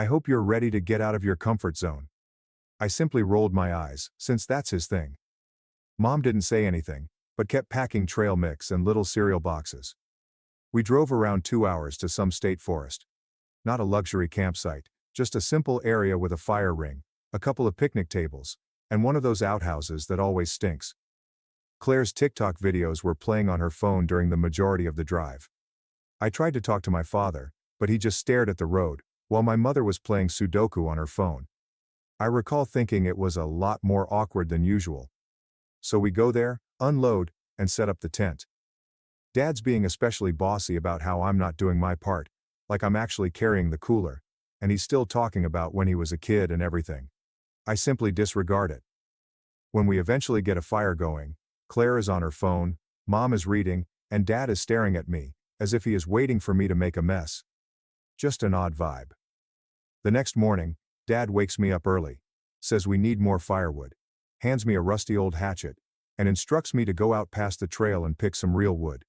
I hope you're ready to get out of your comfort zone. I simply rolled my eyes, since that's his thing. Mom didn't say anything, but kept packing trail mix and little cereal boxes. We drove around 2 hours to some state forest. Not a luxury campsite, just a simple area with a fire ring, a couple of picnic tables, and one of those outhouses that always stinks. Claire's TikTok videos were playing on her phone during the majority of the drive. I tried to talk to my father, but he just stared at the road, while my mother was playing Sudoku on her phone. I recall thinking it was a lot more awkward than usual. So we go there, unload, and set up the tent. Dad's being especially bossy about how I'm not doing my part, like I'm actually carrying the cooler, and he's still talking about when he was a kid and everything. I simply disregard it. When we eventually get a fire going, Claire is on her phone, Mom is reading, and Dad is staring at me, as if he is waiting for me to make a mess. Just an odd vibe. The next morning, Dad wakes me up early, says we need more firewood, hands me a rusty old hatchet, and instructs me to go out past the trail and pick some real wood.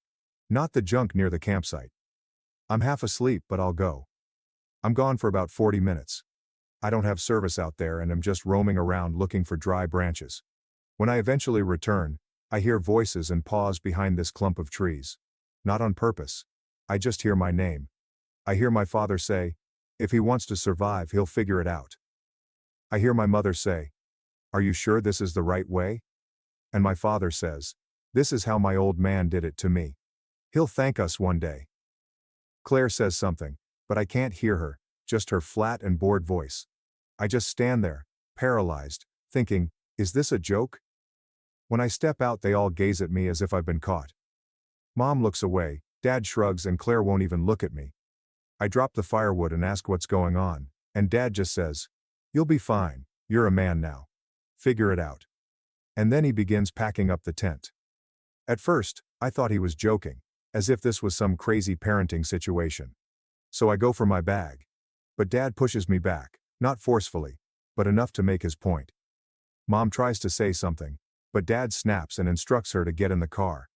Not the junk near the campsite. I'm half asleep, but I'll go. I'm gone for about 40 minutes. I don't have service out there and am just roaming around looking for dry branches. When I eventually return, I hear voices and pause behind this clump of trees. Not on purpose. I just hear my name. I hear my father say, if he wants to survive, he'll figure it out. I hear my mother say, are you sure this is the right way? And my father says, this is how my old man did it to me. He'll thank us one day. Claire says something, but I can't hear her, just her flat and bored voice. I just stand there, paralyzed, thinking, is this a joke? When I step out, they all gaze at me as if I've been caught. Mom looks away, Dad shrugs, and Claire won't even look at me. I drop the firewood and ask what's going on, and Dad just says, you'll be fine, you're a man now. Figure it out. And then he begins packing up the tent. At first, I thought he was joking, as if this was some crazy parenting situation. So I go for my bag. But Dad pushes me back, not forcefully, but enough to make his point. Mom tries to say something, but Dad snaps and instructs her to get in the car.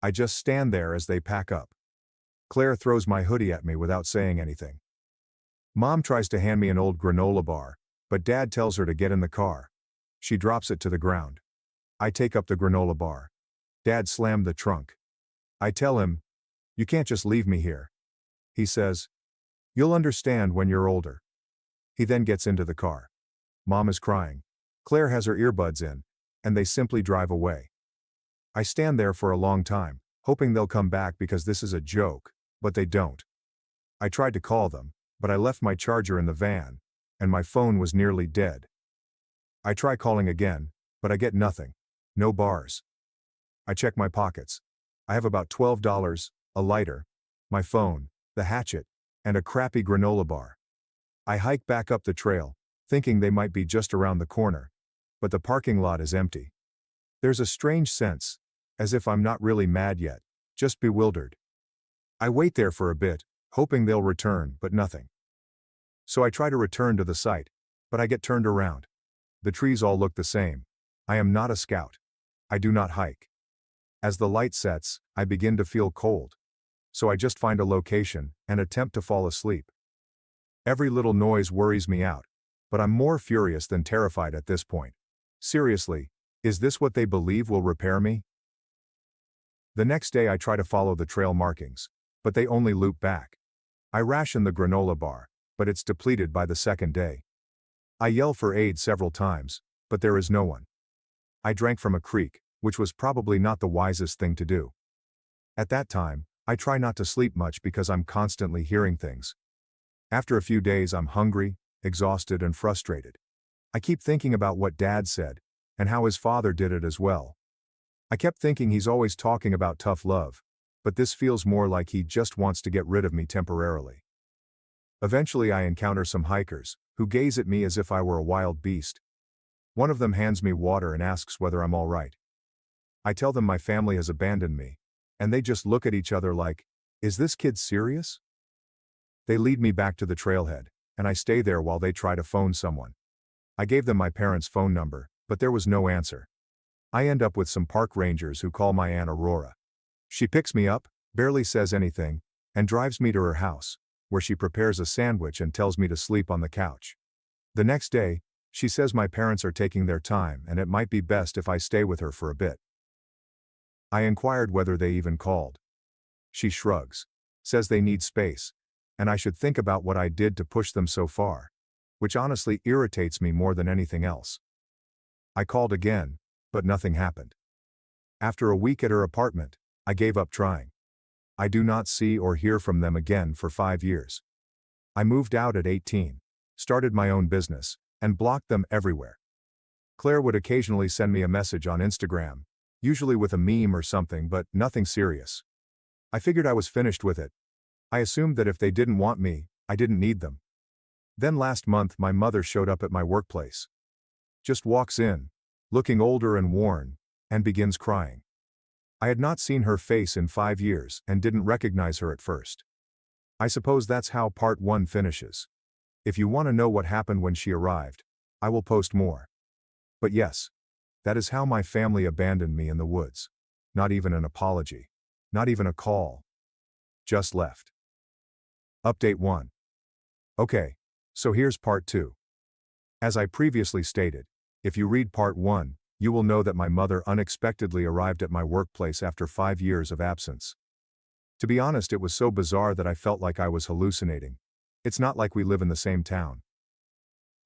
I just stand there as they pack up. Claire throws my hoodie at me without saying anything. Mom tries to hand me an old granola bar, but Dad tells her to get in the car. She drops it to the ground. I take up the granola bar. Dad slammed the trunk. I tell him, you can't just leave me here. He says, you'll understand when you're older. He then gets into the car. Mom is crying. Claire has her earbuds in, and they simply drive away. I stand there for a long time, hoping they'll come back because this is a joke, but they don't. I tried to call them, but I left my charger in the van, and my phone was nearly dead. I try calling again, but I get nothing. No bars. I check my pockets. I have about $12, a lighter, my phone, the hatchet, and a crappy granola bar. I hike back up the trail, thinking they might be just around the corner, but the parking lot is empty. There's a strange sense, as if I'm not really mad yet, just bewildered. I wait there for a bit, hoping they'll return, but nothing. So I try to return to the site, but I get turned around. The trees all look the same. I am not a scout. I do not hike. As the light sets, I begin to feel cold. So I just find a location and attempt to fall asleep. Every little noise worries me out, but I'm more furious than terrified at this point. Seriously, is this what they believe will repair me? The next day I try to follow the trail markings, but they only loop back. I ration the granola bar, but it's depleted by the second day. I yell for aid several times, but there is no one. I drank from a creek, which was probably not the wisest thing to do. At that time, I try not to sleep much because I'm constantly hearing things. After a few days, I'm hungry, exhausted, and frustrated. I keep thinking about what Dad said, and how his father did it as well. I kept thinking he's always talking about tough love, but this feels more like he just wants to get rid of me temporarily. Eventually I encounter some hikers, who gaze at me as if I were a wild beast. One of them hands me water and asks whether I'm all right. I tell them my family has abandoned me, and they just look at each other like, is this kid serious? They lead me back to the trailhead, and I stay there while they try to phone someone. I gave them my parents' phone number, but there was no answer. I end up with some park rangers who call my Aunt Aurora. She picks me up, barely says anything, and drives me to her house, where she prepares a sandwich and tells me to sleep on the couch. The next day, she says my parents are taking their time and it might be best if I stay with her for a bit. I inquired whether they even called. She shrugs, says they need space, and I should think about what I did to push them so far, which honestly irritates me more than anything else. I called again, but nothing happened. After a week at her apartment, I gave up trying. I do not see or hear from them again for 5 years. I moved out at 18, started my own business, and blocked them everywhere. Claire would occasionally send me a message on Instagram, usually with a meme or something, but nothing serious. I figured I was finished with it. I assumed that if they didn't want me, I didn't need them. Then last month my mother showed up at my workplace. Just walks in, looking older and worn, and begins crying. I had not seen her face in 5 years and didn't recognize her at first. I suppose that's how part 1 finishes. If you want to know what happened when she arrived, I will post more. But yes, that is how my family abandoned me in the woods. Not even an apology. Not even a call. Just left. Update 1. Okay, so here's part 2. As I previously stated, if you read part 1, you will know that my mother unexpectedly arrived at my workplace after 5 years of absence. To be honest, it was so bizarre that I felt like I was hallucinating. It's not like we live in the same town.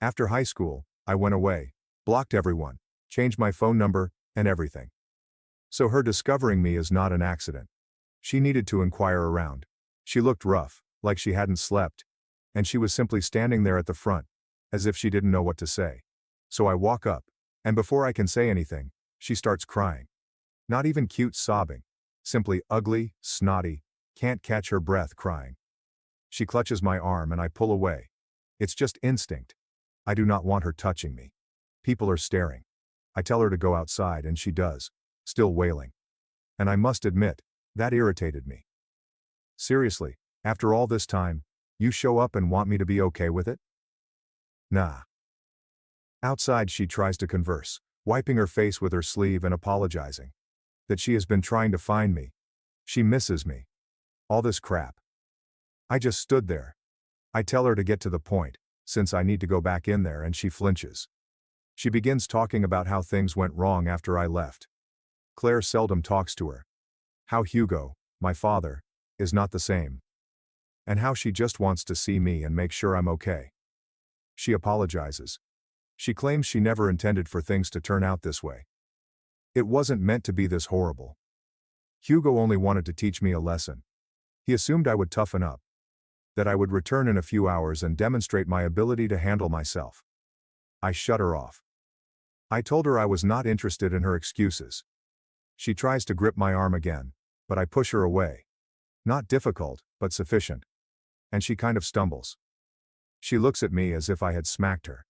After high school, I went away, blocked everyone, changed my phone number, and everything. So her discovering me is not an accident. She needed to inquire around. She looked rough, like she hadn't slept, and she was simply standing there at the front, as if she didn't know what to say. So I walk up, and before I can say anything, she starts crying. Not even cute sobbing, simply ugly, snotty, can't catch her breath crying. She clutches my arm and I pull away. It's just instinct. I do not want her touching me. People are staring. I tell her to go outside and she does, still wailing. And I must admit, that irritated me. Seriously, after all this time, you show up and want me to be okay with it? Nah. Outside she tries to converse, wiping her face with her sleeve and apologizing. That she has been trying to find me. She misses me. All this crap. I just stood there. I tell her to get to the point, since I need to go back in there, and she flinches. She begins talking about how things went wrong after I left. Claire seldom talks to her. How Hugo, my father, is not the same. And how she just wants to see me and make sure I'm okay. She apologizes. She claims she never intended for things to turn out this way. It wasn't meant to be this horrible. Hugo only wanted to teach me a lesson. He assumed I would toughen up. That I would return in a few hours and demonstrate my ability to handle myself. I shut her off. I told her I was not interested in her excuses. She tries to grip my arm again, but I push her away. Not difficult, but sufficient. And she kind of stumbles. She looks at me as if I had smacked her.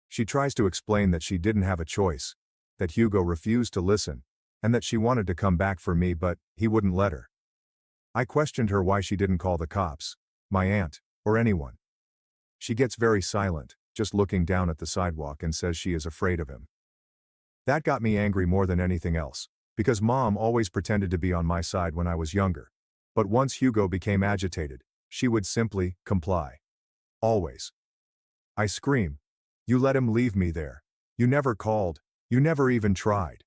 She tries to explain that she didn't have a choice, that Hugo refused to listen, and that she wanted to come back for me but he wouldn't let her. I questioned her why she didn't call the cops, my aunt, or anyone. She gets very silent, just looking down at the sidewalk, and says she is afraid of him. That got me angry more than anything else, because Mom always pretended to be on my side when I was younger. But once Hugo became agitated, she would simply comply. Always. I scream. You let him leave me there. You never called. You never even tried.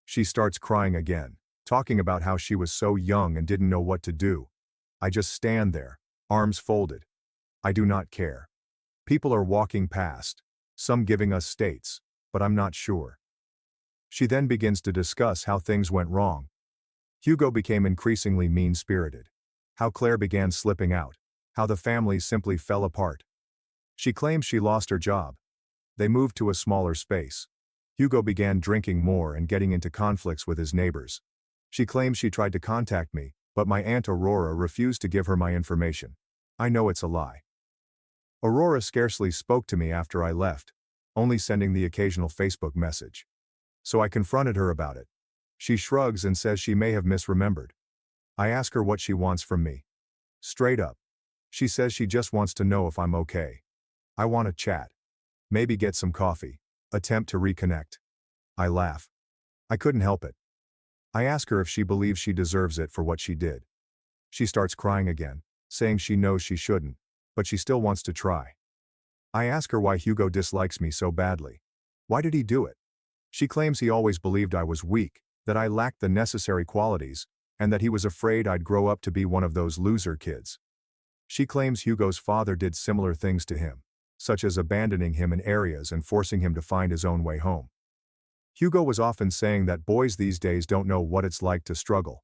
She starts crying again, talking about how she was so young and didn't know what to do. I just stand there, arms folded. I do not care. People are walking past, some giving us states, but I'm not sure. She then begins to discuss how things went wrong. Hugo became increasingly mean-spirited. How Claire began slipping out. How the family simply fell apart. She claims she lost her job. They moved to a smaller space. Hugo began drinking more and getting into conflicts with his neighbors. She claims she tried to contact me, but my Aunt Aurora refused to give her my information. I know it's a lie. Aurora scarcely spoke to me after I left, only sending the occasional Facebook message. So I confronted her about it. She shrugs and says she may have misremembered. I ask her what she wants from me. Straight up. She says she just wants to know if I'm okay. I want to chat. Maybe get some coffee. Attempt to reconnect. I laugh. I couldn't help it. I ask her if she believes she deserves it for what she did. She starts crying again, saying she knows she shouldn't, but she still wants to try. I ask her why Hugo dislikes me so badly. Why did he do it? She claims he always believed I was weak, that I lacked the necessary qualities, and that he was afraid I'd grow up to be one of those loser kids. She claims Hugo's father did similar things to him, such as abandoning him in areas and forcing him to find his own way home. Hugo was often saying that boys these days don't know what it's like to struggle.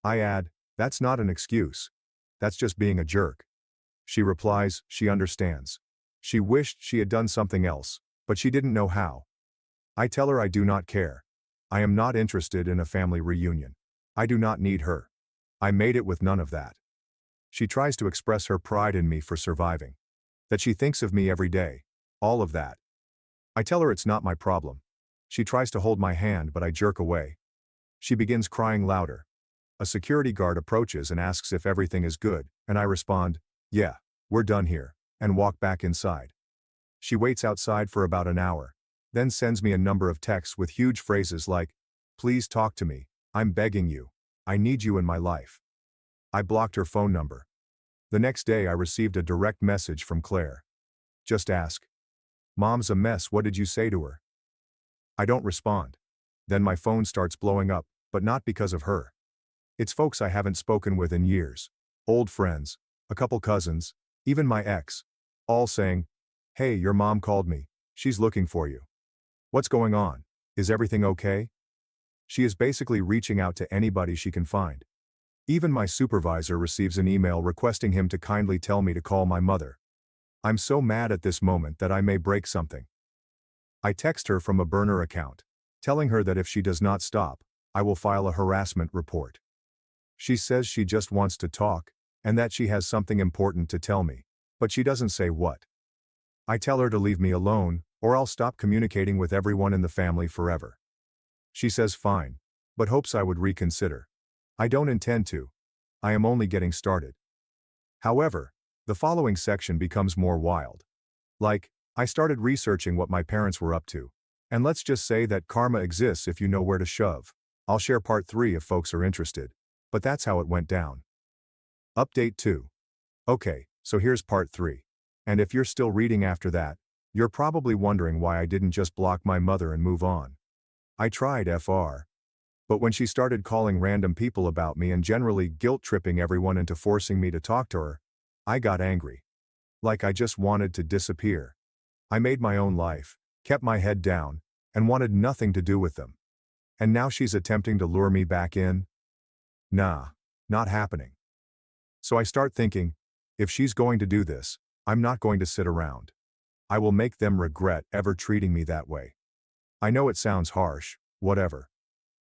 I add, that's not an excuse. That's just being a jerk. She replies, she understands. She wished she had done something else, but she didn't know how. I tell her I do not care. I am not interested in a family reunion. I do not need her. I made it with none of that. She tries to express her pride in me for surviving. That she thinks of me every day. All of that. I tell her it's not my problem. She tries to hold my hand, but I jerk away. She begins crying louder. A security guard approaches and asks if everything is good, and I respond, yeah, we're done here, and walk back inside. She waits outside for about an hour, then sends me a number of texts with huge phrases like, please talk to me, I'm begging you, I need you in my life. I blocked her phone number. The next day I received a direct message from Claire. Just ask. Mom's a mess, what did you say to her? I don't respond. Then my phone starts blowing up, but not because of her. It's folks I haven't spoken with in years. Old friends, a couple cousins, even my ex. All saying, hey, your mom called me, she's looking for you. What's going on? Is everything okay? She is basically reaching out to anybody she can find. Even my supervisor receives an email requesting him to kindly tell me to call my mother. I'm so mad at this moment that I may break something. I text her from a burner account, telling her that if she does not stop, I will file a harassment report. She says she just wants to talk, and that she has something important to tell me, but she doesn't say what. I tell her to leave me alone, or I'll stop communicating with everyone in the family forever. She says fine, but hopes I would reconsider. I don't intend to. I am only getting started. However, the following section becomes more wild. Like, I started researching what my parents were up to. And let's just say that karma exists if you know where to shove. I'll share part 3 if folks are interested. But that's how it went down. Update 2. Okay, so here's part 3. And if you're still reading after that, you're probably wondering why I didn't just block my mother and move on. I tried FR. But when she started calling random people about me and generally guilt-tripping everyone into forcing me to talk to her, I got angry. Like I just wanted to disappear. I made my own life, kept my head down, and wanted nothing to do with them. And now she's attempting to lure me back in? Nah, not happening. So I start thinking, if she's going to do this, I'm not going to sit around. I will make them regret ever treating me that way. I know it sounds harsh, whatever.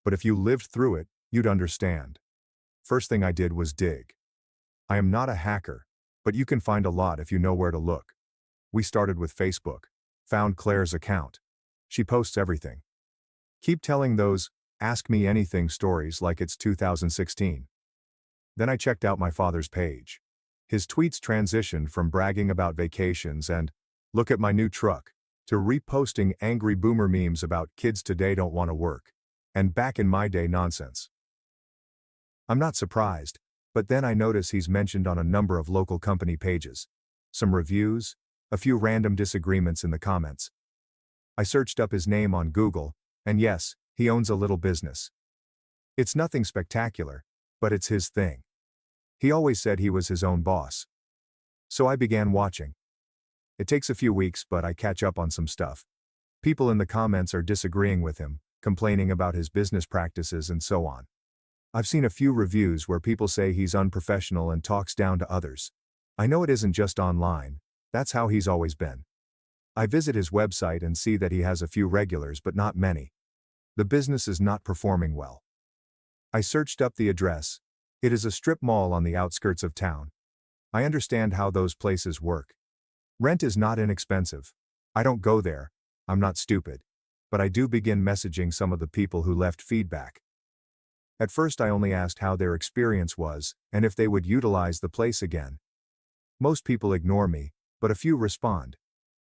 But if you lived through it, you'd understand. First thing I did was dig. I am not a hacker, but you can find a lot if you know where to look. We started with Facebook. Found Claire's account. She posts everything. Keep telling those, ask me anything stories like it's 2016. Then I checked out my father's page. His tweets transitioned from bragging about vacations and, look at my new truck, to reposting angry boomer memes about kids today don't want to work, and back in my day nonsense. I'm not surprised, but then I notice he's mentioned on a number of local company pages. Some reviews, a few random disagreements in the comments. I searched up his name on Google, and yes, he owns a little business. It's nothing spectacular, but it's his thing. He always said he was his own boss. So I began watching. It takes a few weeks, but I catch up on some stuff. People in the comments are disagreeing with him, complaining about his business practices and so on. I've seen a few reviews where people say he's unprofessional and talks down to others. I know it isn't just online, that's how he's always been. I visit his website and see that he has a few regulars but not many. The business is not performing well. I searched up the address. It is a strip mall on the outskirts of town. I understand how those places work. Rent is not inexpensive. I don't go there, I'm not stupid. But I do begin messaging some of the people who left feedback. At first I only asked how their experience was, and if they would utilize the place again. Most people ignore me, but a few respond.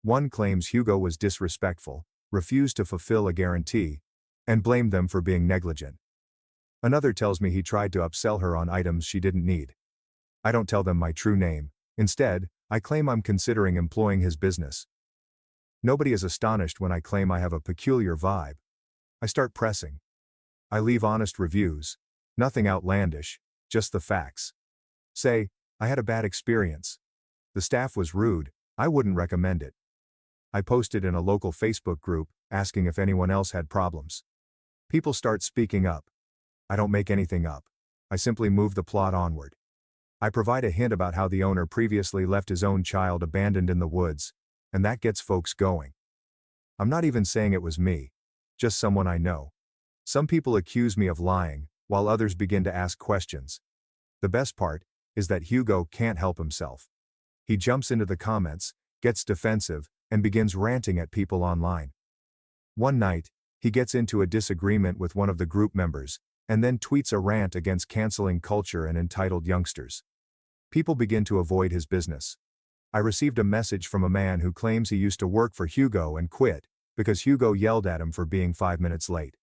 One claims Hugo was disrespectful, refused to fulfill a guarantee, and blamed them for being negligent. Another tells me he tried to upsell her on items she didn't need. I don't tell them my true name. Instead, I claim I'm considering employing his business. Nobody is astonished when I claim I have a peculiar vibe. I start pressing. I leave honest reviews. Nothing outlandish, just the facts. Say, I had a bad experience. The staff was rude, I wouldn't recommend it. I posted in a local Facebook group, asking if anyone else had problems. People start speaking up. I don't make anything up. I simply move the plot onward. I provide a hint about how the owner previously left his own child abandoned in the woods, and that gets folks going. I'm not even saying it was me, just someone I know. Some people accuse me of lying, while others begin to ask questions. The best part is that Hugo can't help himself. He jumps into the comments, gets defensive, and begins ranting at people online. One night, he gets into a disagreement with one of the group members, and then tweets a rant against canceling culture and entitled youngsters. People begin to avoid his business. I received a message from a man who claims he used to work for Hugo and quit because Hugo yelled at him for being 5 minutes late.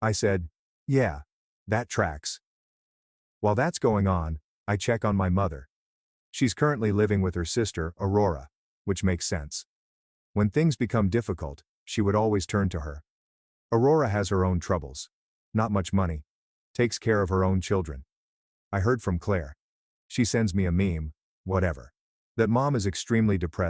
I said, yeah, that tracks. While that's going on, I check on my mother. She's currently living with her sister, Aurora, which makes sense. When things become difficult, she would always turn to her. Aurora has her own troubles. Not much money. Takes care of her own children. I heard from Claire. She sends me a meme, whatever. That mom is extremely depressed.